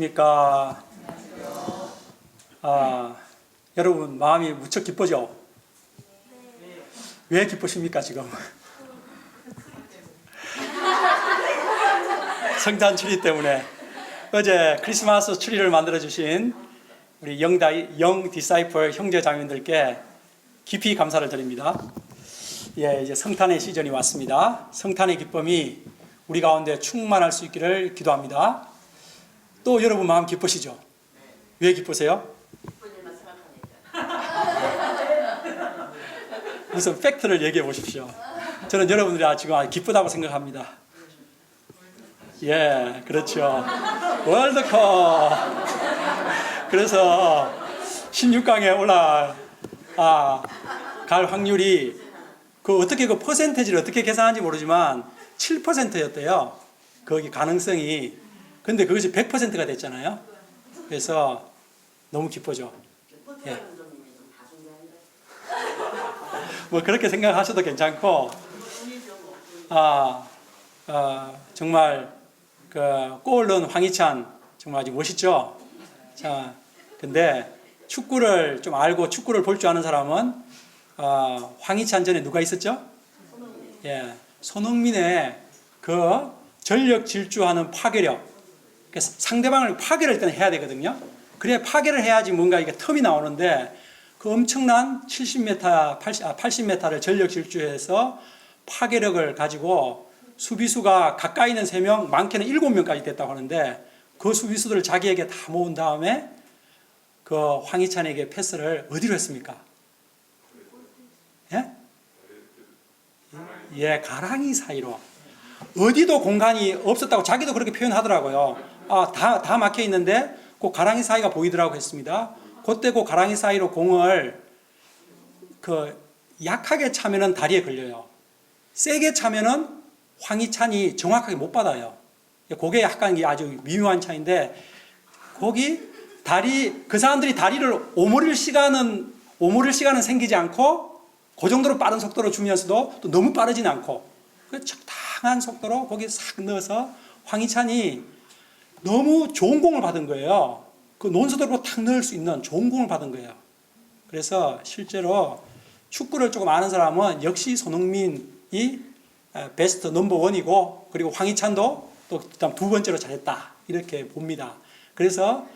안녕하십니까. 여러분 마음이 무척 기쁘죠? 왜 기쁘십니까 지금? 성탄 추리 때문에. 어제 크리스마스 추리를 만들어 주신 우리 영 디사이플 형제 자매들께 깊이 감사를 드립니다. 예, 이제 성탄의 시즌이 왔습니다. 성탄의 기쁨이 우리 가운데 충만할 수 있기를 기도합니다. 또 여러분 마음 기쁘시죠? 왜 기쁘세요? 무슨 팩트를 얘기해 보십시오. 저는 여러분들이 지금 기쁘다고 생각합니다. 예, 그렇죠. 월드컵. 그래서 16강에 갈 확률이 어떻게 그 퍼센테이지를 어떻게 계산하는지 모르지만 7%였대요. 거기 가능성이. 근데 그것이 100%가 됐잖아요. 그래서 너무 기쁘죠. 예. 뭐 그렇게 생각하셔도 괜찮고, 정말 골 넣은 황희찬 정말 아주 멋있죠. 자, 근데 축구를 좀 알고 축구를 볼 줄 아는 사람은 황희찬 전에 누가 있었죠? 예, 손흥민의 그 전력 질주하는 파괴력. 그래서 상대방을 파괴를 일단 해야 되거든요. 그래야 파괴를 해야지 뭔가 이게 텀이 나오는데 그 엄청난 80m를 전력 질주해서 파괴력을 가지고 수비수가 가까이 있는 3명, 많게는 7명까지 됐다고 하는데 그 수비수들을 자기에게 다 모은 다음에 그 황희찬에게 패스를 어디로 했습니까? 예? 예, 가랑이 사이로. 어디도 공간이 없었다고 자기도 그렇게 표현하더라고요. 다 막혀 있는데 그 가랑이 사이가 보이더라고 했습니다. 그때 그 가랑이 사이로 공을 약하게 차면은 다리에 걸려요. 세게 차면은 황희찬이 정확하게 못 받아요. 그게 약간 아주 미묘한 차이인데 거기 그 사람들이 다리를 오므릴 시간은 생기지 않고 그 정도로 빠른 속도로 주면서도 또 너무 빠르진 않고 적당한 속도로 거기에 싹 넣어서 황희찬이 너무 좋은 공을 받은 거예요. 그 논스톱으로 탁 넣을 수 있는 좋은 공을 받은 거예요. 그래서 실제로 축구를 조금 아는 사람은 역시 손흥민이 베스트 넘버 원이고 그리고 황희찬도 또 그다음 두 번째로 잘했다 이렇게 봅니다. 그래서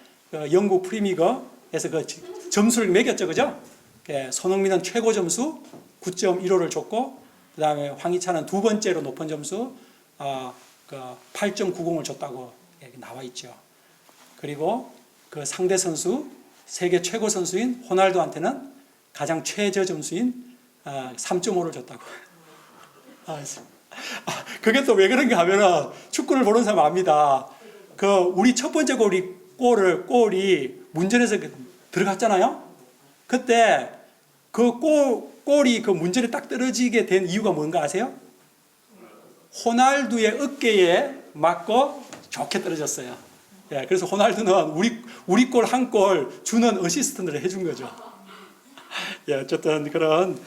영국 프리미어에서 그 점수를 매겼죠, 그죠? 손흥민은 최고 점수 9.15를 줬고 그 다음에 황희찬은 두 번째로 높은 점수 8.90을 줬다고 나와 있죠. 그리고 그 상대 선수 세계 최고 선수인 호날두한테는 가장 최저 점수인 3.5를 줬다고. 그게 또 왜 그런가 하면은 축구를 보는 사람 압니다. 우리 첫 번째 골이 문전에서 들어갔잖아요. 그때 골이 문전에 딱 떨어지게 된 이유가 뭔가 아세요? 호날두의 어깨에 맞고 좋게 떨어졌어요. 예, 그래서 호날두는 우리 골 한 골 주는 어시스트를 해준 거죠. 예, 어쨌든 그런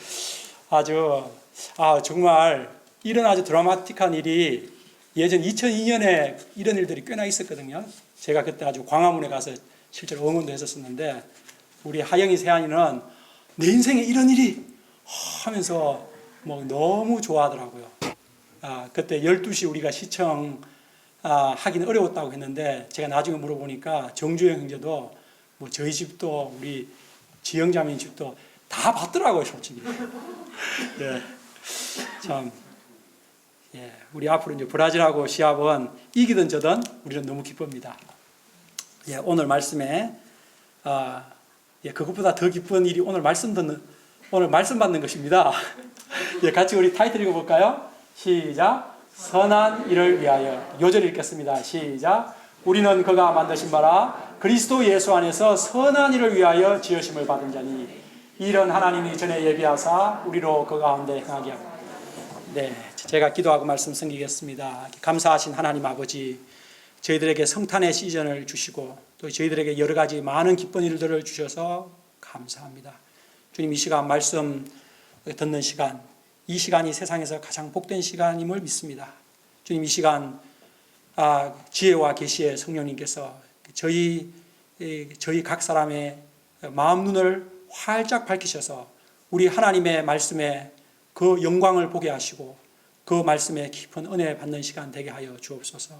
정말 이런 아주 드라마틱한 일이 예전 2002년에 이런 일들이 꽤나 있었거든요. 제가 그때 아주 광화문에 가서 실제로 응원도 했었는데 우리 하영이 세안이는 내 인생에 이런 일이 하면서 너무 좋아하더라고요. 그때 12시 우리가 시청 하기는 어려웠다고 했는데 제가 나중에 물어보니까 정주영 형제도 저희 집도 우리 지영자매 집도 다 봤더라고요, 솔직히. 예, 참, 예, 우리 앞으로 이제 브라질하고 시합은 이기든 저든 우리는 너무 기쁩니다. 예, 오늘 말씀에 그것보다 더 기쁜 일이 오늘 말씀 받는 것입니다. 예, 같이 우리 타이틀 읽어볼까요? 시작. 선한 일을 위하여. 요절 읽겠습니다. 시작. 우리는 그가 만드신 바라 그리스도 예수 안에서 선한 일을 위하여 지으심을 받은 자니 이런 하나님이 전에 예비하사 우리로 그 가운데 행하게 하고. 네, 제가 기도하고 말씀 섬기겠습니다. 감사하신 하나님 아버지, 저희들에게 성탄의 시즌을 주시고 또 저희들에게 여러 가지 많은 기쁜 일들을 주셔서 감사합니다. 주님, 이 시간 말씀 듣는 시간, 이 시간이 세상에서 가장 복된 시간임을 믿습니다. 주님, 이 시간 지혜와 계시의 성령님께서 저희 각 사람의 마음 눈을 활짝 밝히셔서 우리 하나님의 말씀에 그 영광을 보게 하시고 그 말씀에 깊은 은혜 받는 시간 되게 하여 주옵소서.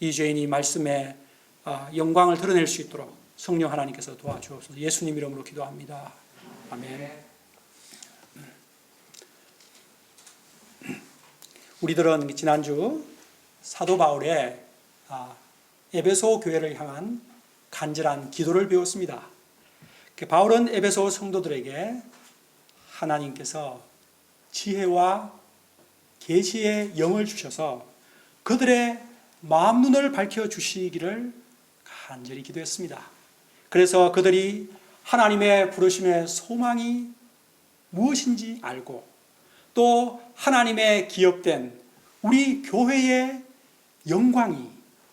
이 죄인이 말씀에 영광을 드러낼 수 있도록 성령 하나님께서 도와주옵소서. 예수님 이름으로 기도합니다. 아멘. 우리들은 지난주 사도 바울의 에베소 교회를 향한 간절한 기도를 배웠습니다. 바울은 에베소 성도들에게 하나님께서 지혜와 계시의 영을 주셔서 그들의 마음 눈을 밝혀 주시기를 간절히 기도했습니다. 그래서 그들이 하나님의 부르심의 소망이 무엇인지 알고 또 하나님의 기업된 우리 교회의 영광이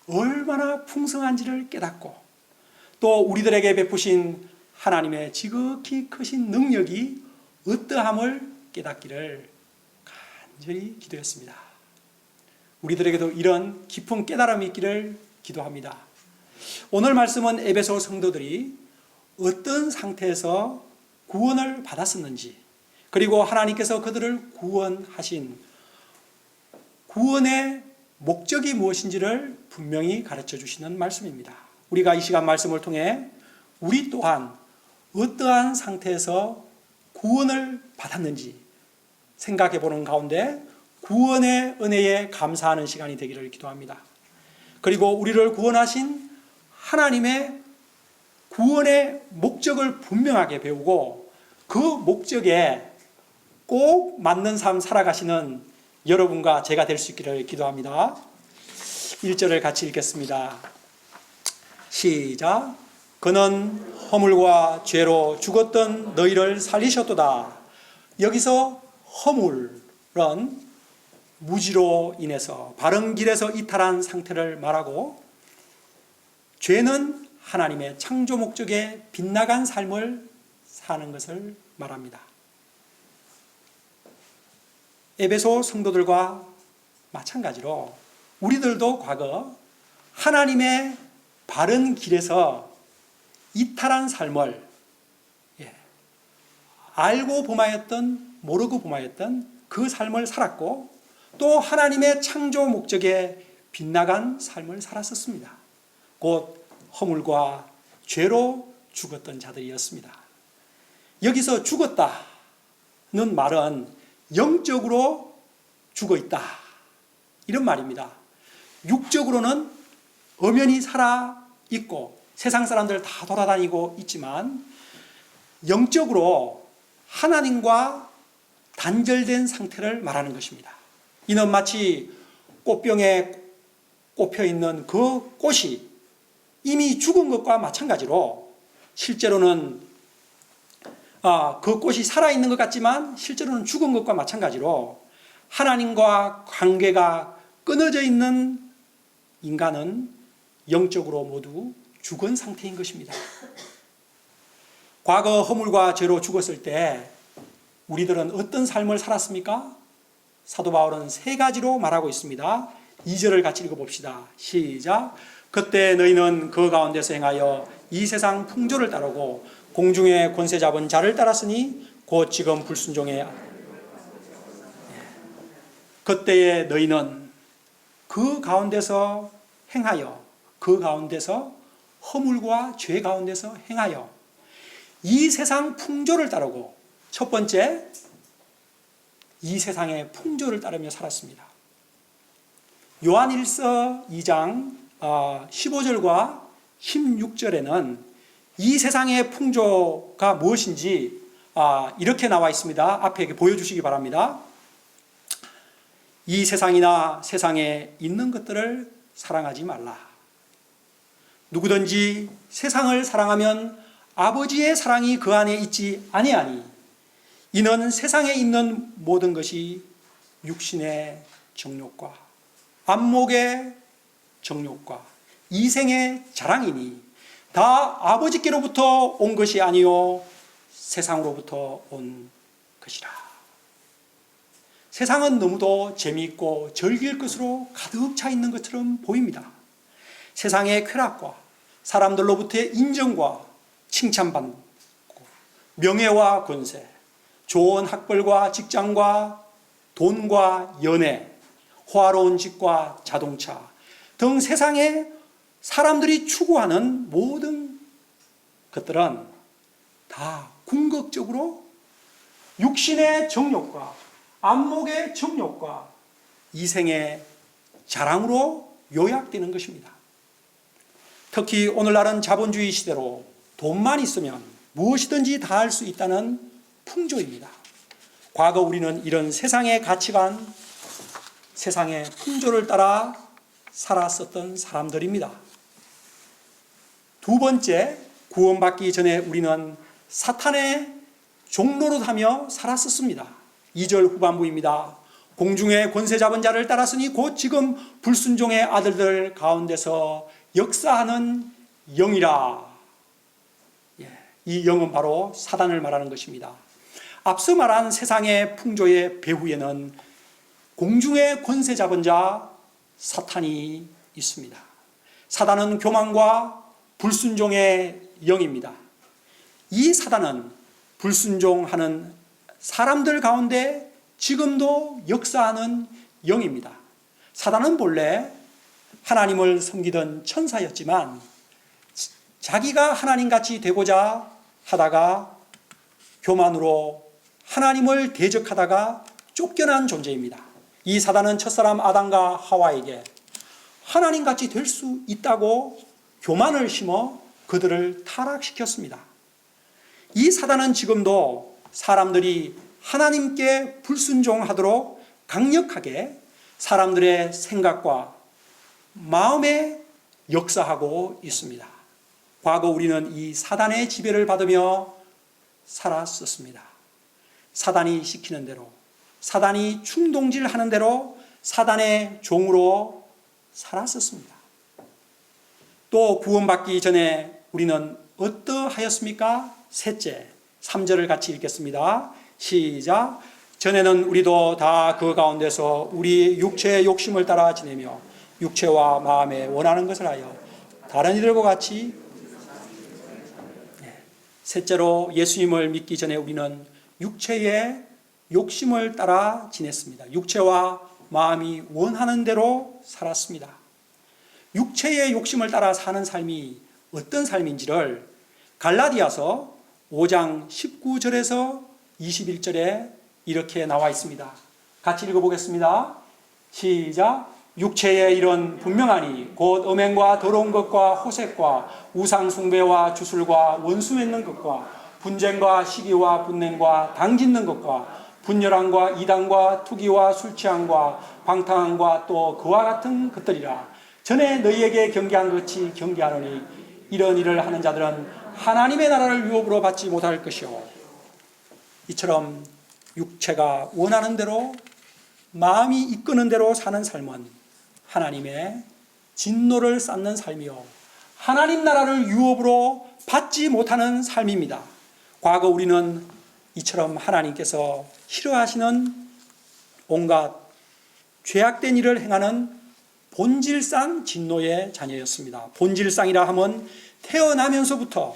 얼마나 풍성한지를 깨닫고 또 우리들에게 베푸신 하나님의 지극히 크신 능력이 어떠함을 깨닫기를 간절히 기도했습니다. 우리들에게도 이런 깊은 깨달음이 있기를 기도합니다. 오늘 말씀은 에베소 성도들이 어떤 상태에서 구원을 받았었는지 그리고 하나님께서 그들을 구원하신 구원의 목적이 무엇인지를 분명히 가르쳐 주시는 말씀입니다. 우리가 이 시간 말씀을 통해 우리 또한 어떠한 상태에서 구원을 받았는지 생각해 보는 가운데 구원의 은혜에 감사하는 시간이 되기를 기도합니다. 그리고 우리를 구원하신 하나님의 구원의 목적을 분명하게 배우고 그 목적에 꼭 맞는 삶 살아가시는 여러분과 제가 될 수 있기를 기도합니다. 1절을 같이 읽겠습니다. 시작. 그는 허물과 죄로 죽었던 너희를 살리셨도다. 여기서 허물은 무지로 인해서 바른 길에서 이탈한 상태를 말하고 죄는 하나님의 창조 목적에 빗나간 삶을 사는 것을 말합니다. 에베소 성도들과 마찬가지로 우리들도 과거 하나님의 바른 길에서 이탈한 삶을 알고 범하였던 모르고 범하였던 그 삶을 살았고 또 하나님의 창조 목적에 빗나간 삶을 살았었습니다. 곧 허물과 죄로 죽었던 자들이었습니다. 여기서 죽었다는 말은 영적으로 죽어 있다 이런 말입니다. 육적으로는 엄연히 살아 있고 세상 사람들 다 돌아다니고 있지만 영적으로 하나님과 단절된 상태를 말하는 것입니다. 이는 마치 꽃병에 꼽혀 있는 그 꽃이 이미 죽은 것과 마찬가지로 실제로는 그 꽃이 살아있는 것 같지만 실제로는 죽은 것과 마찬가지로 하나님과 관계가 끊어져 있는 인간은 영적으로 모두 죽은 상태인 것입니다. 과거 허물과 죄로 죽었을 때 우리들은 어떤 삶을 살았습니까? 사도 바울은 3가지로 말하고 있습니다. 2절을 같이 읽어봅시다. 시작. 그때 너희는 그 가운데서 행하여 이 세상 풍조를 따르고 공중의 권세 잡은 자를 따랐으니 곧 지금 불순종해. 그때에 너희는 그 가운데서 행하여 그 가운데서 허물과 죄 가운데서 행하여 이 세상 풍조를 따르고 첫 번째 이 세상의 풍조를 따르며 살았습니다. 요한일서 2장 15절과 16절에는 이 세상의 풍조가 무엇인지 이렇게 나와 있습니다. 앞에 보여주시기 바랍니다. 이 세상이나 세상에 있는 것들을 사랑하지 말라. 누구든지 세상을 사랑하면 아버지의 사랑이 그 안에 있지 아니하니 이는 세상에 있는 모든 것이 육신의 정욕과 안목의 정욕과 이생의 자랑이니 다 아버지께로부터 온 것이 아니요 세상으로부터 온 것이라. 세상은 너무도 재미있고 즐길 것으로 가득 차 있는 것처럼 보입니다. 세상의 쾌락과 사람들로부터의 인정과 칭찬받고 명예와 권세, 좋은 학벌과 직장과 돈과 연애, 호화로운 집과 자동차 등 세상에 사람들이 추구하는 모든 것들은 다 궁극적으로 육신의 정욕과 안목의 정욕과 이생의 자랑으로 요약되는 것입니다. 특히 오늘날은 자본주의 시대로 돈만 있으면 무엇이든지 다 할 수 있다는 풍조입니다. 과거 우리는 이런 세상의 가치관, 세상의 풍조를 따라 살았었던 사람들입니다. 두 번째, 구원받기 전에 우리는 사탄의 종노릇하며 살았었습니다. 2절 후반부입니다. 공중의 권세 잡은 자를 따랐으니 곧 지금 불순종의 아들들 가운데서 역사하는 영이라. 이 영은 바로 사단을 말하는 것입니다. 앞서 말한 세상의 풍조의 배후에는 공중의 권세 잡은 자 사탄이 있습니다. 사단은 교만과 불순종의 영입니다. 이 사단은 불순종하는 사람들 가운데 지금도 역사하는 영입니다. 사단은 본래 하나님을 섬기던 천사였지만 자기가 하나님같이 되고자 하다가 교만으로 하나님을 대적하다가 쫓겨난 존재입니다. 이 사단은 첫사람 아담과 하와에게 하나님같이 될 수 있다고 교만을 심어 그들을 타락시켰습니다. 이 사단은 지금도 사람들이 하나님께 불순종하도록 강력하게 사람들의 생각과 마음에 역사하고 있습니다. 과거 우리는 이 사단의 지배를 받으며 살았었습니다. 사단이 시키는 대로, 사단이 충동질하는 대로 사단의 종으로 살았었습니다. 또 구원받기 전에 우리는 어떠하였습니까? 셋째, 3절을 같이 읽겠습니다. 시작. 전에는 우리도 다 그 가운데서 우리 육체의 욕심을 따라 지내며 육체와 마음에 원하는 것을 하여 다른 이들과 같이. 셋째로, 예수님을 믿기 전에 우리는 육체의 욕심을 따라 지냈습니다. 육체와 마음이 원하는 대로 살았습니다. 육체의 욕심을 따라 사는 삶이 어떤 삶인지를 갈라디아서 5장 19절에서 21절에 이렇게 나와 있습니다. 같이 읽어보겠습니다. 시작. 육체의 일은 분명하니 곧 음행과 더러운 것과 호색과 우상 숭배와 주술과 원수 맺는 것과 분쟁과 시기와 분냉과 당짓는 것과 분열함과 이단과 투기와 술취함과 방탕함과 또 그와 같은 것들이라. 전에 너희에게 경계한 것이 경계하노니 이런 일을 하는 자들은 하나님의 나라를 유업으로 받지 못할 것이요. 이처럼 육체가 원하는 대로 마음이 이끄는 대로 사는 삶은 하나님의 진노를 쌓는 삶이요, 하나님 나라를 유업으로 받지 못하는 삶입니다. 과거 우리는 이처럼 하나님께서 싫어하시는 온갖 죄악된 일을 행하는 본질상 진노의 자녀였습니다. 본질상이라 하면 태어나면서부터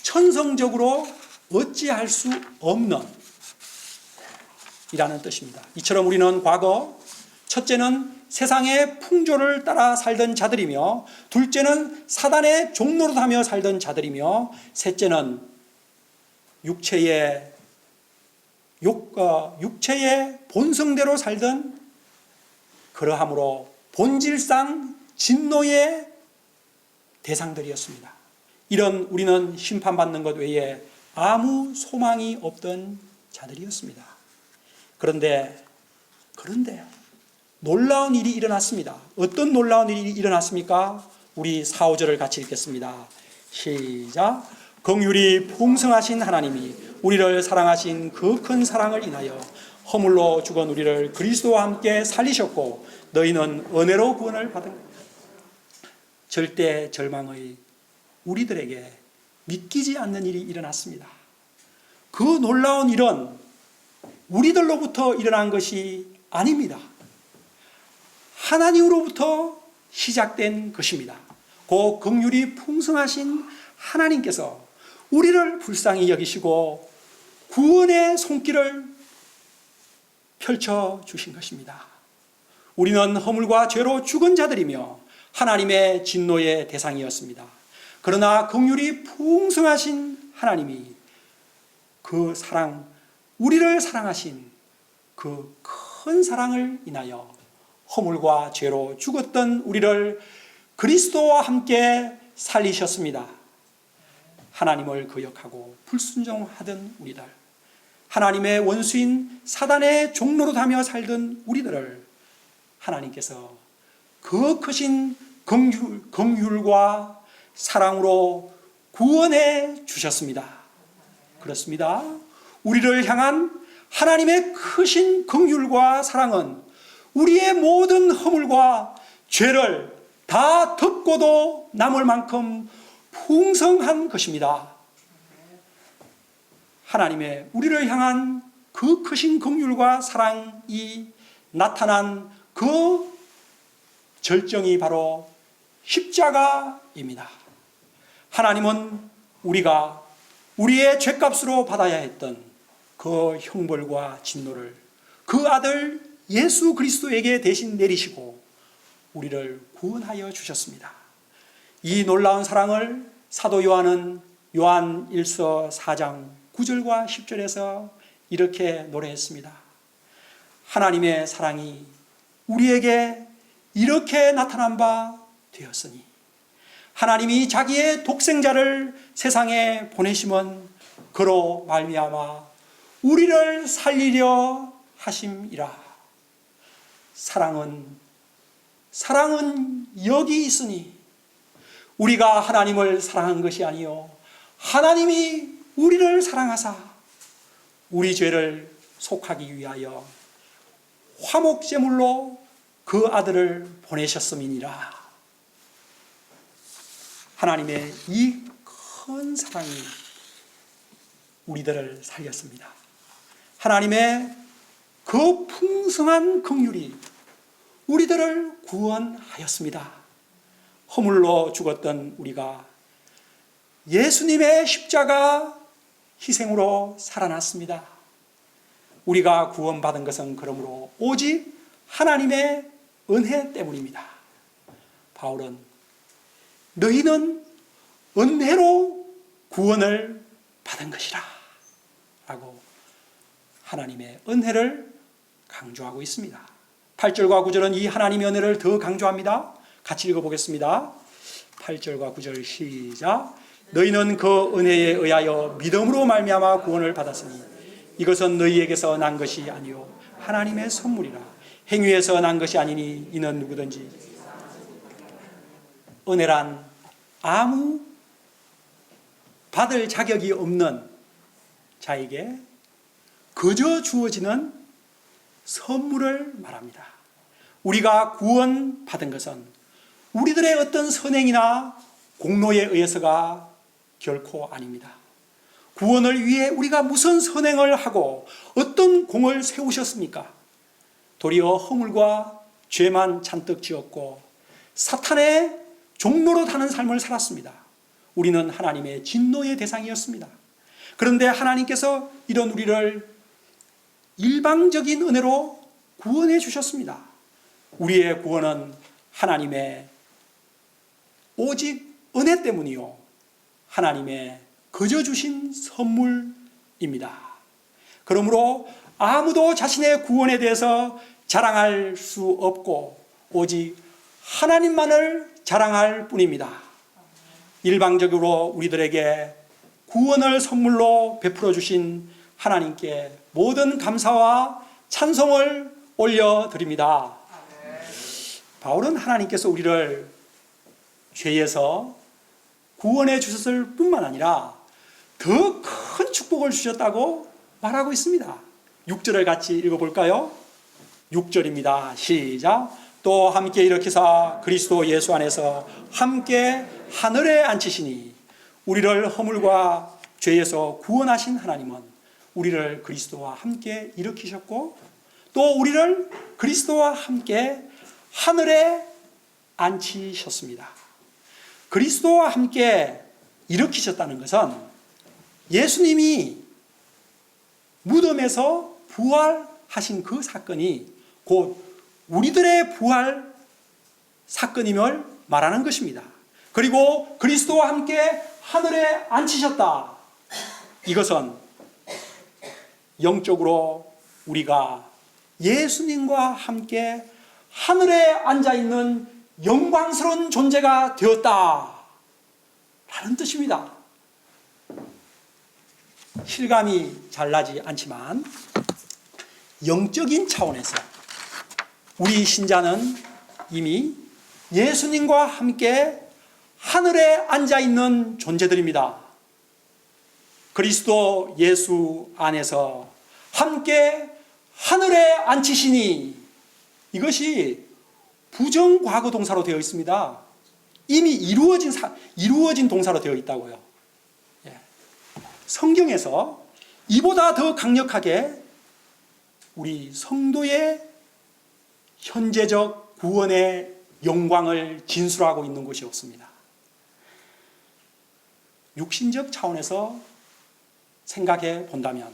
천성적으로 어찌할 수 없는 이라는 뜻입니다. 이처럼 우리는 과거 첫째는 세상의 풍조를 따라 살던 자들이며, 둘째는 사단의 종노릇하며 살던 자들이며, 셋째는 육체의 본성대로 살던, 그러함으로 본질상 진노의 대상들이었습니다. 이런 우리는 심판받는 것 외에 아무 소망이 없던 자들이었습니다. 그런데 놀라운 일이 일어났습니다. 어떤 놀라운 일이 일어났습니까? 우리 4, 5절을 같이 읽겠습니다. 시작. 긍휼이 풍성하신 하나님이 우리를 사랑하신 그 큰 사랑을 인하여 허물로 죽은 우리를 그리스도와 함께 살리셨고 너희는 은혜로 구원을 받은 절대 절망의 우리들에게 믿기지 않는 일이 일어났습니다. 그 놀라운 일은 우리들로부터 일어난 것이 아닙니다. 하나님으로부터 시작된 것입니다. 그 긍휼이 풍성하신 하나님께서 우리를 불쌍히 여기시고 구원의 손길을 펼쳐 주신 것입니다. 우리는 허물과 죄로 죽은 자들이며 하나님의 진노의 대상이었습니다. 그러나 긍휼이 풍성하신 하나님이 그 사랑, 우리를 사랑하신 그 큰 사랑을 인하여 허물과 죄로 죽었던 우리를 그리스도와 함께 살리셨습니다. 하나님을 거역하고 불순종하던 우리들, 하나님의 원수인 사단의 종로로 다며 살던 우리들을 하나님께서 그 크신 긍휼과 사랑으로 구원해 주셨습니다. 그렇습니다. 우리를 향한 하나님의 크신 긍휼과 사랑은 우리의 모든 허물과 죄를 다 덮고도 남을 만큼 풍성한 것입니다. 하나님의 우리를 향한 그 크신 긍휼과 사랑이 나타난 그 절정이 바로 십자가입니다. 하나님은 우리가 우리의 죄값으로 받아야 했던 그 형벌과 진노를 그 아들 예수 그리스도에게 대신 내리시고 우리를 구원하여 주셨습니다. 이 놀라운 사랑을 사도 요한은 요한 1서 4장 9절과 10절에서 이렇게 노래했습니다. 하나님의 사랑이 우리에게 이렇게 나타난 바 되었으니 하나님이 자기의 독생자를 세상에 보내심은 그로 말미암아 우리를 살리려 하심이라. 사랑은 여기 있으니 우리가 하나님을 사랑한 것이 아니요 하나님이 우리를 사랑하사 우리 죄를 속하기 위하여 화목제물로 그 아들을 보내셨음이니라. 하나님의 이 큰 사랑이 우리들을 살렸습니다. 하나님의 그 풍성한 긍휼이 우리들을 구원하였습니다. 허물로 죽었던 우리가 예수님의 십자가 희생으로 살아났습니다. 우리가 구원받은 것은 그러므로 오직 하나님의 은혜 때문입니다. 바울은 너희는 은혜로 구원을 받은 것이라 라고 하나님의 은혜를 강조하고 있습니다. 8절과 9절은 이 하나님의 은혜를 더 강조합니다. 같이 읽어보겠습니다. 8절과 9절 시작. 너희는 그 은혜에 의하여 믿음으로 말미암아 구원을 받았으니 이것은 너희에게서 난 것이 아니요 하나님의 선물이라. 행위에서 난 것이 아니니 이는 누구든지. 은혜란 아무 받을 자격이 없는 자에게 그저 주어지는 선물을 말합니다. 우리가 구원받은 것은 우리들의 어떤 선행이나 공로에 의해서가 결코 아닙니다. 구원을 위해 우리가 무슨 선행을 하고 어떤 공을 세우셨습니까? 도리어 허물과 죄만 잔뜩 지었고 사탄의 종로로 타는 삶을 살았습니다. 우리는 하나님의 진노의 대상이었습니다. 그런데 하나님께서 이런 우리를 일방적인 은혜로 구원해 주셨습니다. 우리의 구원은 하나님의 오직 은혜 때문이요 하나님의 거저 주신 선물입니다. 그러므로 아무도 자신의 구원에 대해서 자랑할 수 없고 오직 하나님만을 자랑할 뿐입니다. 일방적으로 우리들에게 구원을 선물로 베풀어 주신 하나님께 모든 감사와 찬송을 올려드립니다. 바울은 하나님께서 우리를 죄에서 구원해 주셨을 뿐만 아니라 더 큰 축복을 주셨다고 말하고 있습니다. 6절을 같이 읽어볼까요? 6절입니다. 시작. 또 함께 일으키사 그리스도 예수 안에서 함께 하늘에 앉히시니 우리를 허물과 죄에서 구원하신 하나님은 우리를 그리스도와 함께 일으키셨고 또 우리를 그리스도와 함께 하늘에 앉히셨습니다. 그리스도와 함께 일으키셨다는 것은 예수님이 무덤에서 부활하신 그 사건이 곧 우리들의 부활 사건임을 말하는 것입니다. 그리고 그리스도와 함께 하늘에 앉히셨다. 이것은 영적으로 우리가 예수님과 함께 하늘에 앉아있는 영광스러운 존재가 되었다 라는 뜻입니다. 실감이 잘 나지 않지만 영적인 차원에서 우리 신자는 이미 예수님과 함께 하늘에 앉아있는 존재들입니다. 그리스도 예수 안에서 함께 하늘에 앉히시니, 이것이 부정과거 동사로 되어 있습니다. 이미 이루어진 동사로 되어 있다고요. 성경에서 이보다 더 강력하게 우리 성도의 현재적 구원의 영광을 진술하고 있는 곳이 없습니다. 육신적 차원에서 생각해 본다면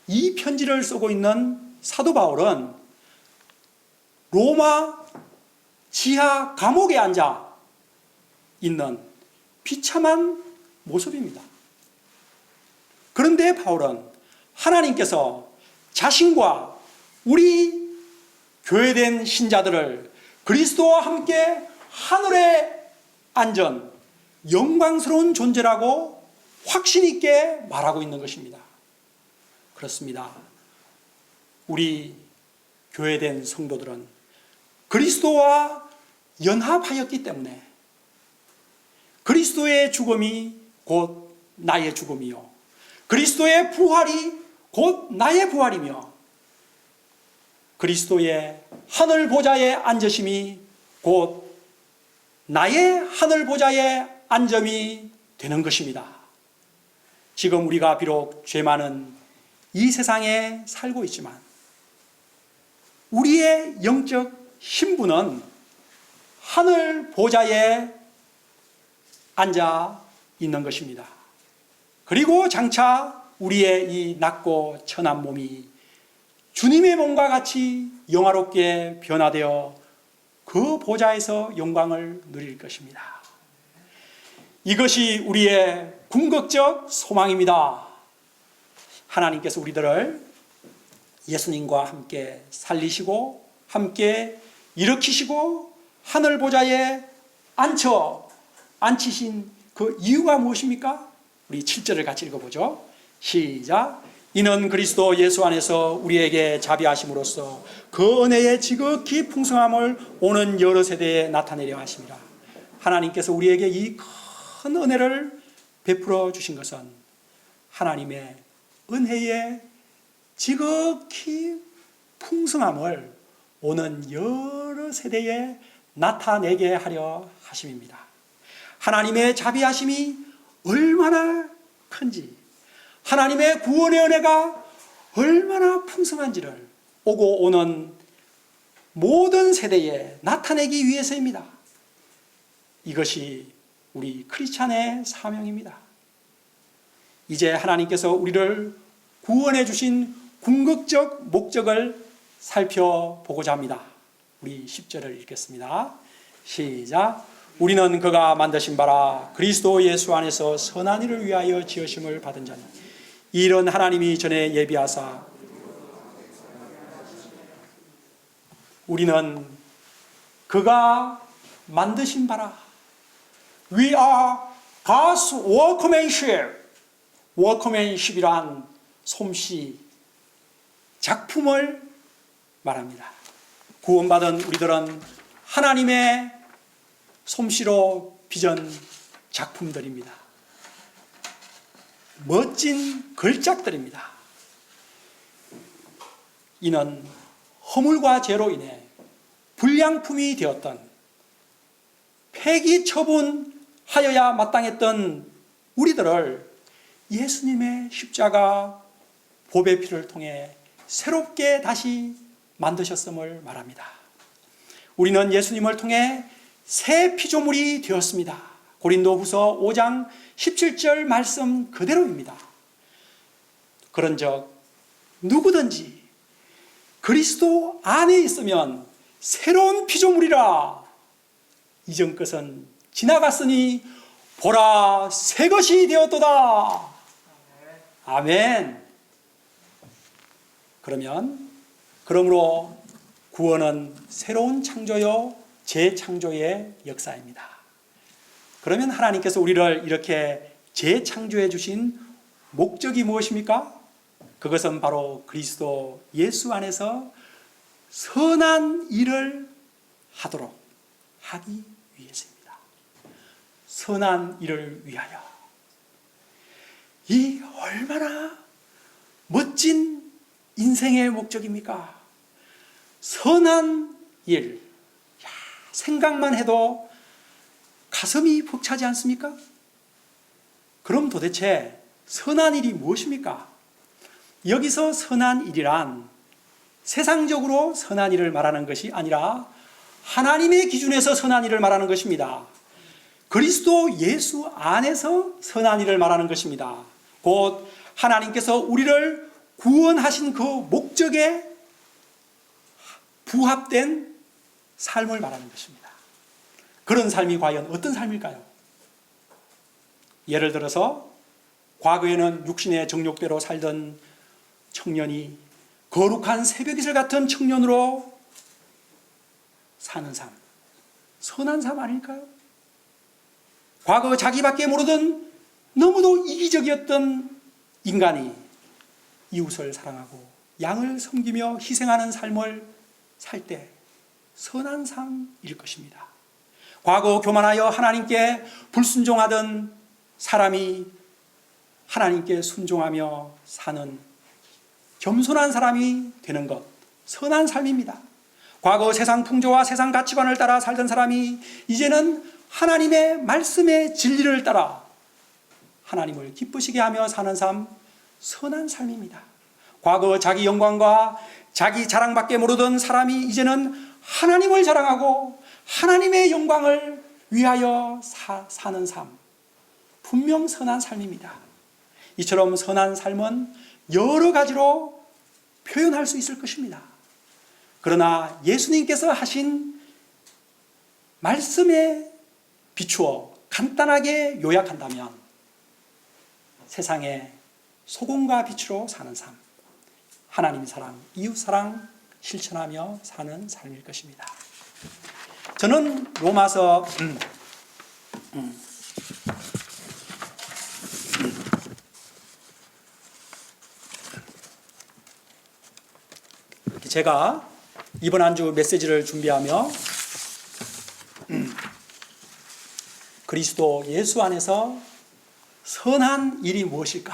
이 편지를 쓰고 있는 사도 바울은 로마 지하 감옥에 앉아 있는 비참한 모습입니다. 그런데 바울은 하나님께서 자신과 우리 교회된 신자들을 그리스도와 함께 하늘에 앉은 영광스러운 존재라고 확신 있게 말하고 있는 것입니다. 그렇습니다. 우리 교회된 성도들은 그리스도와 연합하였기 때문에 그리스도의 죽음이 곧 나의 죽음이요, 그리스도의 부활이 곧 나의 부활이며, 그리스도의 하늘 보좌에 앉으심이 곧 나의 하늘 보좌에 앉음이 되는 것입니다. 지금 우리가 비록 죄 많은 이 세상에 살고 있지만 우리의 영적 신분은 하늘 보좌에 앉아 있는 것입니다. 그리고 장차 우리의 이 낮고 천한 몸이 주님의 몸과 같이 영화롭게 변화되어 그 보좌에서 영광을 누릴 것입니다. 이것이 우리의 궁극적 소망입니다. 하나님께서 우리들을 예수님과 함께 살리시고 함께 일으키시고 하늘 보좌에 앉히신 그 이유가 무엇입니까? 우리 7절을 같이 읽어보죠. 시작. 이는 그리스도 예수 안에서 우리에게 자비하심으로써 그 은혜의 지극히 풍성함을 오는 여러 세대에 나타내려 하심이라. 하나님께서 우리에게 이 큰 은혜를 베풀어 주신 것은 하나님의 은혜의 지극히 풍성함을 오는 여러 세대에 나타내게 하려 하심입니다. 하나님의 자비하심이 얼마나 큰지, 하나님의 구원의 은혜가 얼마나 풍성한지를 오고 오는 모든 세대에 나타내기 위해서입니다. 이것이 우리 크리스찬의 사명입니다. 이제 하나님께서 우리를 구원해 주신 궁극적 목적을 살펴보고자 합니다. 우리 10절을 읽겠습니다. 시작. 우리는 그가 만드신 바라 그리스도 예수 안에서 선한 일을 위하여 지으심을 받은 자니 이런 하나님이 전에 예비하사 우리는 그가 만드신 바라. We are God's workmanship. workmanship이란 솜씨, 작품을 말합니다. 구원받은 우리들은 하나님의 솜씨로 빚은 작품들입니다. 멋진 걸작들입니다. 이는 허물과 죄로 인해 불량품이 되었던, 폐기 처분하여야 마땅했던 우리들을 예수님의 십자가 보배 피를 통해 새롭게 다시 만드셨음을 말합니다. 우리는 예수님을 통해 새 피조물이 되었습니다. 고린도후서 5장 17절 말씀 그대로입니다. 그런즉 누구든지 그리스도 안에 있으면 새로운 피조물이라. 이전 것은 지나갔으니 보라 새 것이 되었도다. 아멘. 그러므로 구원은 새로운 창조요 재창조의 역사입니다. 그러면 하나님께서 우리를 이렇게 재창조해 주신 목적이 무엇입니까? 그것은 바로 그리스도 예수 안에서 선한 일을 하기 위해서입니다. 선한 일을 위하여. 이 얼마나 멋진 인생의 목적입니까? 선한 일. 생각만 해도 가슴이 벅차지 않습니까? 그럼 도대체 선한 일이 무엇입니까? 여기서 선한 일이란 세상적으로 선한 일을 말하는 것이 아니라 하나님의 기준에서 선한 일을 말하는 것입니다. 그리스도 예수 안에서 선한 일을 말하는 것입니다. 곧 하나님께서 우리를 구원하신 그 목적에 부합된 삶을 말하는 것입니다. 그런 삶이 과연 어떤 삶일까요? 예를 들어서 과거에는 육신의 정욕대로 살던 청년이 거룩한 새벽이슬 같은 청년으로 사는 삶, 선한 삶 아닐까요? 과거 자기밖에 모르던 너무도 이기적이었던 인간이 이웃을 사랑하고 양을 섬기며 희생하는 삶을 살 때 선한 삶일 것입니다. 과거 교만하여 하나님께 불순종하던 사람이 하나님께 순종하며 사는 겸손한 사람이 되는 것, 선한 삶입니다. 과거 세상 풍조와 세상 가치관을 따라 살던 사람이 이제는 하나님의 말씀의 진리를 따라 하나님을 기쁘시게 하며 사는 삶, 선한 삶입니다. 과거 자기 영광과 자기 자랑밖에 모르던 사람이 이제는 하나님을 자랑하고 하나님의 영광을 위하여 사는 삶, 분명 선한 삶입니다. 이처럼 선한 삶은 여러 가지로 표현할 수 있을 것입니다. 그러나 예수님께서 하신 말씀에 비추어 간단하게 요약한다면 세상의 소금과 빛으로 사는 삶, 하나님 사랑, 이웃 사랑 실천하며 사는 삶일 것입니다. 저는 로마서 제가 이번 한 주 메시지를 준비하며 그리스도 예수 안에서 선한 일이 무엇일까?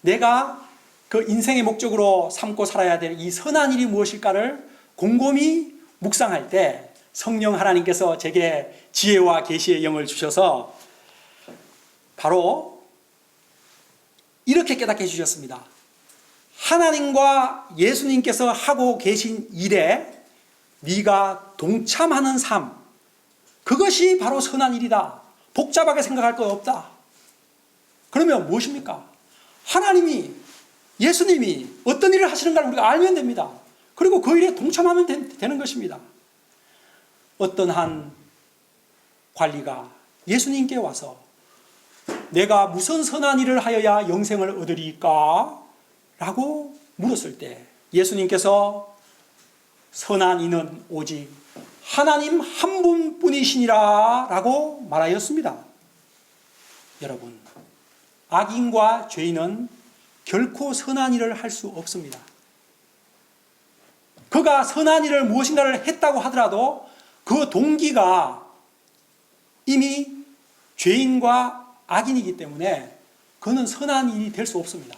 내가 그 인생의 목적으로 삼고 살아야 될 이 선한 일이 무엇일까를 곰곰이 묵상할 때 성령 하나님께서 제게 지혜와 계시의 영을 주셔서 바로 이렇게 깨닫게 해주셨습니다. 하나님과 예수님께서 하고 계신 일에 네가 동참하는 삶, 그것이 바로 선한 일이다. 복잡하게 생각할 것 없다. 그러면 무엇입니까? 하나님이, 예수님이 어떤 일을 하시는가를 우리가 알면 됩니다. 그리고 그 일에 동참하면 되는 것입니다. 어떤 한 관리가 예수님께 와서 내가 무슨 선한 일을 하여야 영생을 얻으리까? 라고 물었을 때 예수님께서 선한 이는 오직 하나님 한 분뿐이시니라 라고 말하였습니다. 여러분, 악인과 죄인은 결코 선한 일을 할 수 없습니다. 그가 선한 일을 무엇인가를 했다고 하더라도 그 동기가 이미 죄인과 악인이기 때문에 그는 선한 일이 될 수 없습니다.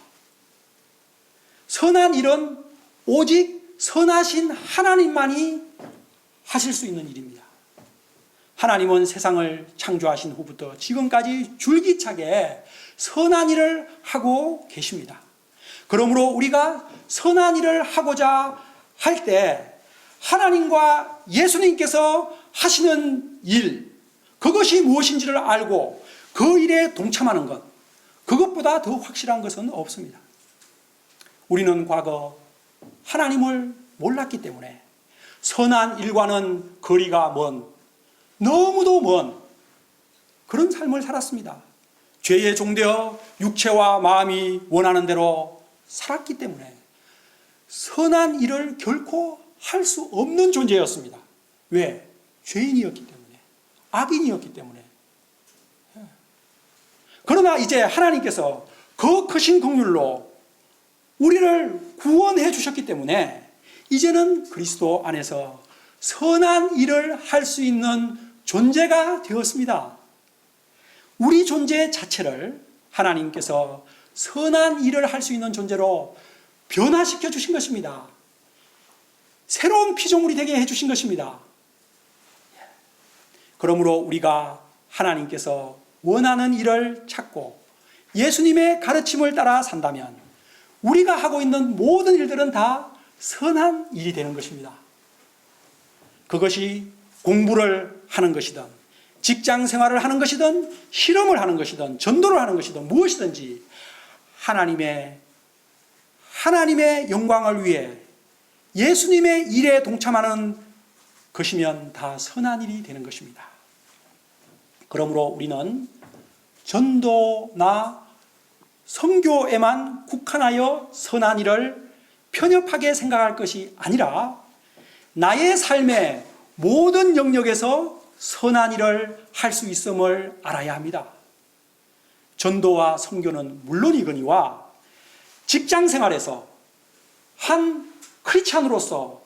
선한 일은 오직 선하신 하나님만이 하실 수 있는 일입니다. 하나님은 세상을 창조하신 후부터 지금까지 줄기차게 선한 일을 하고 계십니다. 그러므로 우리가 선한 일을 하고자 할 때 하나님과 예수님께서 하시는 일, 그것이 무엇인지를 알고 그 일에 동참하는 것, 그것보다 더 확실한 것은 없습니다. 우리는 과거 하나님을 몰랐기 때문에 선한 일과는 거리가 먼, 너무도 먼 그런 삶을 살았습니다. 죄에 종되어 육체와 마음이 원하는 대로 살았기 때문에 선한 일을 결코 할 수 없는 존재였습니다. 왜? 죄인이었기 때문에, 악인이었기 때문에. 그러나 이제 하나님께서 그 크신 긍휼로 우리를 구원해 주셨기 때문에 이제는 그리스도 안에서 선한 일을 할 수 있는 존재가 되었습니다. 우리 존재 자체를 하나님께서 선한 일을 할 수 있는 존재로 변화시켜 주신 것입니다. 새로운 피조물이 되게 해주신 것입니다. 그러므로 우리가 하나님께서 원하는 일을 찾고 예수님의 가르침을 따라 산다면 우리가 하고 있는 모든 일들은 다 선한 일이 되는 것입니다. 그것이 공부를 하는 것이든 직장 생활을 하는 것이든 실험을 하는 것이든 전도를 하는 것이든 무엇이든지 하나님의 영광을 위해 예수님의 일에 동참하는 것이면 다 선한 일이 되는 것입니다. 그러므로 우리는 전도나 선교에만 국한하여 선한 일을 편협하게 생각할 것이 아니라 나의 삶의 모든 영역에서 선한 일을 할 수 있음을 알아야 합니다. 전도와 선교는 물론이거니와 직장 생활에서 한 크리스찬으로서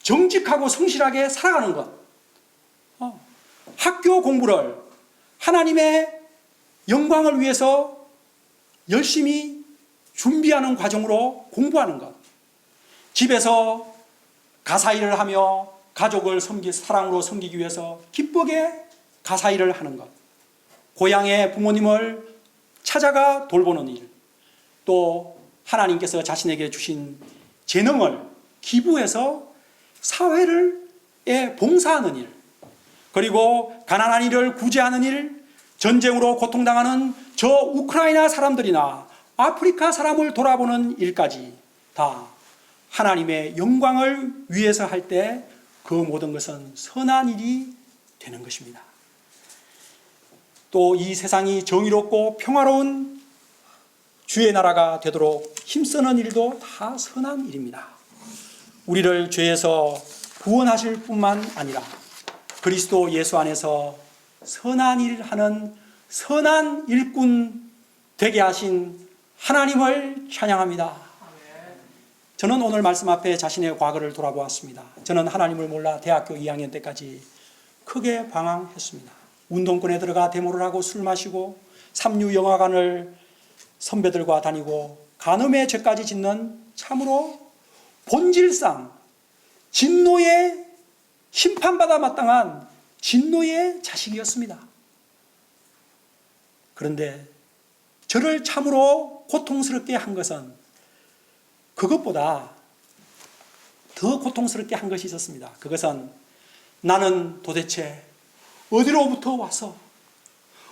정직하고 성실하게 살아가는 것, 학교 공부를 하나님의 영광을 위해서 열심히 준비하는 과정으로 공부하는 것, 집에서 가사일을 하며 가족을 사랑으로 섬기기 위해서 기쁘게 가사일을 하는 것, 고향의 부모님을 찾아가 돌보는 일, 또 하나님께서 자신에게 주신 재능을 기부해서 사회에 봉사하는 일, 그리고 가난한 이를 구제하는 일, 전쟁으로 고통당하는 저 우크라이나 사람들이나 아프리카 사람을 돌아보는 일까지 다 하나님의 영광을 위해서 할 때 그 모든 것은 선한 일이 되는 것입니다. 또 이 세상이 정의롭고 평화로운 주의 나라가 되도록 힘쓰는 일도 다 선한 일입니다. 우리를 죄에서 구원하실 뿐만 아니라 그리스도 예수 안에서 선한 일을 하는 선한 일꾼 되게 하신 하나님을 찬양합니다. 저는 오늘 말씀 앞에 자신의 과거를 돌아보았습니다. 저는 하나님을 몰라 대학교 2학년 때까지 크게 방황했습니다. 운동권에 들어가 데모를 하고 술 마시고 삼류영화관을 선배들과 다니고 간음의 죄까지 짓는 참으로 본질상 진노의 심판받아 마땅한 진노의 자식이었습니다. 그런데 저를 참으로 고통스럽게 한 것은 그것보다 더 고통스럽게 한 것이 있었습니다. 그것은 나는 도대체 어디로부터 와서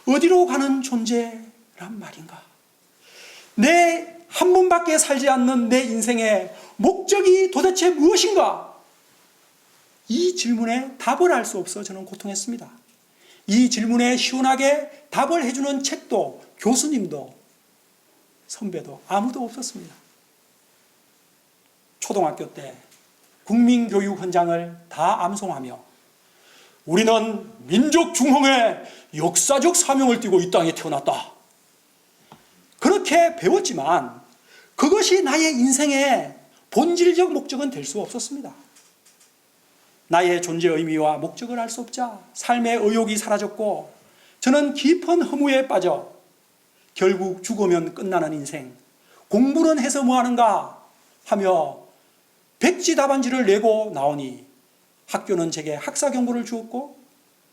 어디로 가는 존재란 말인가? 내 한 번밖에 살지 않는 내 인생의 목적이 도대체 무엇인가? 이 질문에 답을 알 수 없어 저는 고통했습니다. 이 질문에 시원하게 답을 해주는 책도 교수님도 선배도 아무도 없었습니다. 초등학교 때 국민교육 현장을 다 암송하며 우리는 민족 중흥의 역사적 사명을 띠고 이 땅에 태어났다. 그렇게 배웠지만 그것이 나의 인생의 본질적 목적은 될 수 없었습니다. 나의 존재 의미와 목적을 알 수 없자 삶의 의욕이 사라졌고 저는 깊은 허무에 빠져 결국 죽으면 끝나는 인생, 공부는 해서 뭐하는가 하며 백지답안지를 내고 나오니 학교는 제게 학사 경고를 주었고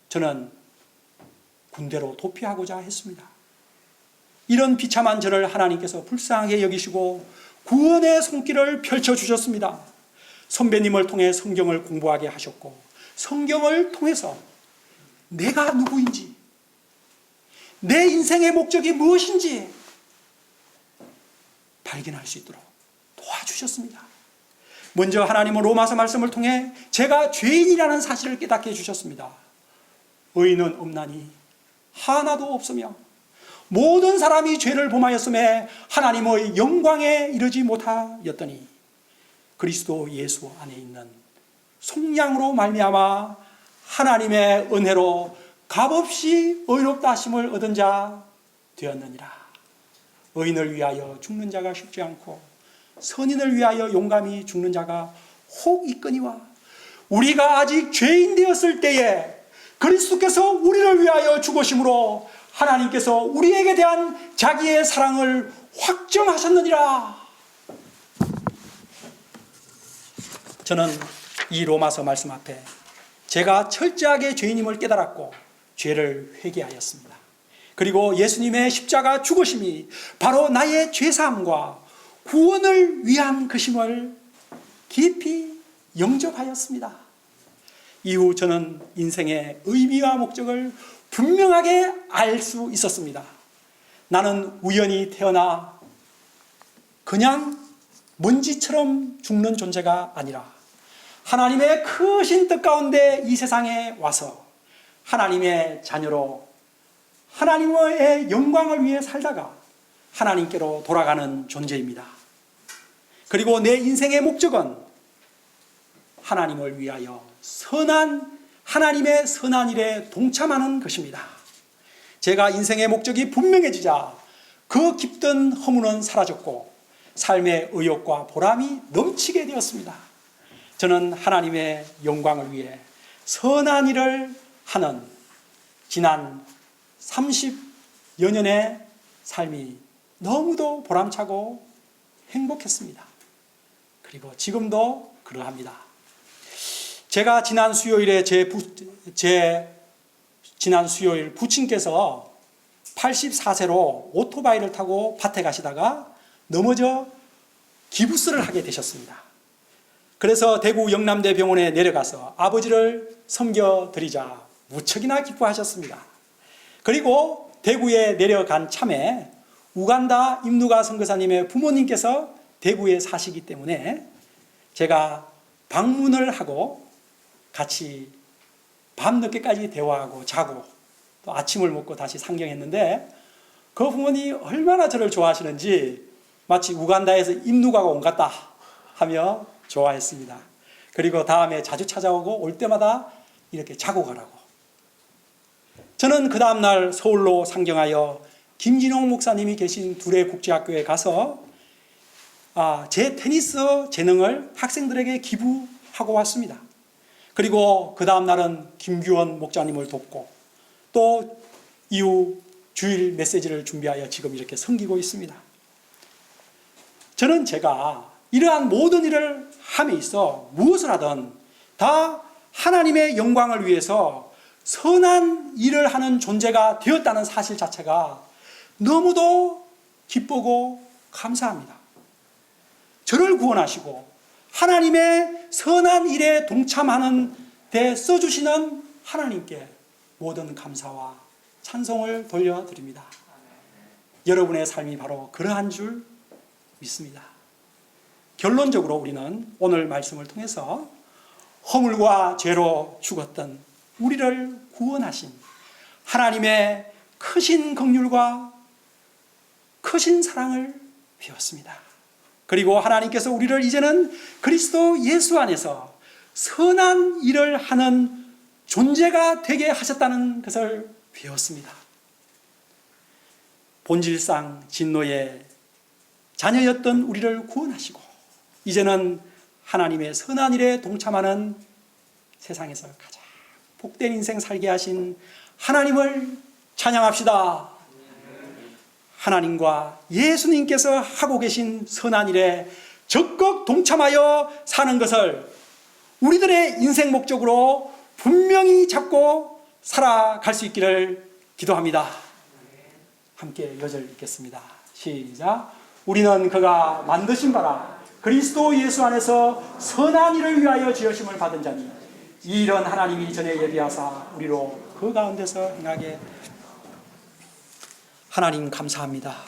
저는 군대로 도피하고자 했습니다. 이런 비참한 저를 하나님께서 불쌍하게 여기시고 구원의 손길을 펼쳐주셨습니다. 선배님을 통해 성경을 공부하게 하셨고 성경을 통해서 내가 누구인지, 내 인생의 목적이 무엇인지 발견할 수 있도록 도와주셨습니다. 먼저 하나님은 로마서 말씀을 통해 제가 죄인이라는 사실을 깨닫게 해주셨습니다. 의인은 없나니 하나도 없으며 모든 사람이 죄를 범하였음에 하나님의 영광에 이르지 못하였더니 그리스도 예수 안에 있는 속량으로 말미암아 하나님의 은혜로 값없이 의롭다 하심을 얻은 자 되었느니라. 의인을 위하여 죽는 자가 쉽지 않고 선인을 위하여 용감히 죽는 자가 혹 있거니와 우리가 아직 죄인 되었을 때에 그리스도께서 우리를 위하여 죽으심으로 하나님께서 우리에게 대한 자기의 사랑을 확정하셨느니라. 저는 이 로마서 말씀 앞에 제가 철저하게 죄인임을 깨달았고 죄를 회개하였습니다. 그리고 예수님의 십자가 죽으심이 바로 나의 죄사함과 구원을 위한 것임을 깊이 영접하였습니다. 이후 저는 인생의 의미와 목적을 분명하게 알 수 있었습니다. 나는 우연히 태어나 그냥 먼지처럼 죽는 존재가 아니라 하나님의 크신 뜻 가운데 이 세상에 와서 하나님의 자녀로 하나님의 영광을 위해 살다가 하나님께로 돌아가는 존재입니다. 그리고 내 인생의 목적은 하나님을 위하여 하나님의 선한 일에 동참하는 것입니다. 제가 인생의 목적이 분명해지자 그 깊던 허무는 사라졌고 삶의 의욕과 보람이 넘치게 되었습니다. 저는 하나님의 영광을 위해 선한 일을 하는 지난 30여 년의 삶이 너무도 보람차고 행복했습니다. 그리고 지금도 그러합니다. 제가 지난 수요일에 지난 수요일 부친께서 84세로 오토바이를 타고 밭에 가시다가 넘어져 기부스를 하게 되셨습니다. 그래서 대구 영남대 병원에 내려가서 아버지를 섬겨드리자 무척이나 기뻐하셨습니다. 그리고 대구에 내려간 참에 우간다 임누가 선교사님의 부모님께서 대구에 사시기 때문에 제가 방문을 하고 같이 밤늦게까지 대화하고 자고 또 아침을 먹고 다시 상경했는데 그 부모님이 얼마나 저를 좋아하시는지 마치 우간다에서 임누가가 온 것 같다 하며 좋아했습니다. 그리고 다음에 자주 찾아오고 올 때마다 이렇게 자고 가라고. 저는 그 다음날 서울로 상경하여 김진홍 목사님이 계신 두레 국제학교에 가서 제 테니스 재능을 학생들에게 기부하고 왔습니다. 그리고 그 다음날은 김규원 목사님을 돕고 또 이후 주일 메시지를 준비하여 지금 이렇게 섬기고 있습니다. 저는 제가 이러한 모든 일을 함에 있어 무엇을 하든 다 하나님의 영광을 위해서 선한 일을 하는 존재가 되었다는 사실 자체가 너무도 기쁘고 감사합니다. 저를 구원하시고 하나님의 선한 일에 동참하는 데 써주시는 하나님께 모든 감사와 찬송을 돌려드립니다. 여러분의 삶이 바로 그러한 줄 믿습니다. 결론적으로 우리는 오늘 말씀을 통해서 허물과 죄로 죽었던 우리를 구원하신 하나님의 크신 긍휼과 크신 사랑을 배웠습니다. 그리고 하나님께서 우리를 이제는 그리스도 예수 안에서 선한 일을 하는 존재가 되게 하셨다는 것을 배웠습니다. 본질상 진노의 자녀였던 우리를 구원하시고 이제는 하나님의 선한 일에 동참하는 세상에서 가장 복된 인생 살게 하신 하나님을 찬양합시다. 하나님과 예수님께서 하고 계신 선한 일에 적극 동참하여 사는 것을 우리들의 인생 목적으로 분명히 잡고 살아갈 수 있기를 기도합니다. 함께 여절 읽겠습니다. 시작. 우리는 그가 만드신 바라 그리스도 예수 안에서 선한 일을 위하여 지으심을 받은 자니 이 일은 하나님이 전에 예비하사 우리로 그 가운데서 행하게 하나님 감사합니다.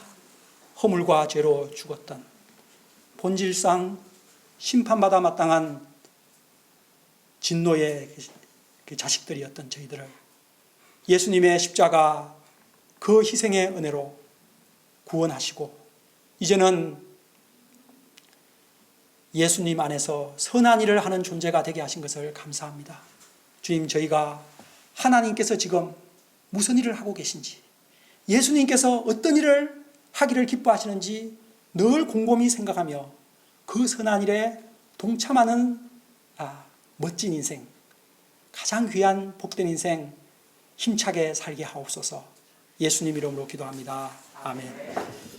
허물과 죄로 죽었던 본질상 심판받아 마땅한 진노의 그 자식들이었던 저희들을 예수님의 십자가 그 희생의 은혜로 구원하시고 이제는 예수님 안에서 선한 일을 하는 존재가 되게 하신 것을 감사합니다. 주님, 저희가 하나님께서 지금 무슨 일을 하고 계신지, 예수님께서 어떤 일을 하기를 기뻐하시는지 늘 곰곰이 생각하며 그 선한 일에 동참하는 멋진 인생, 가장 귀한 복된 인생 힘차게 살게 하옵소서. 예수님 이름으로 기도합니다. 아멘.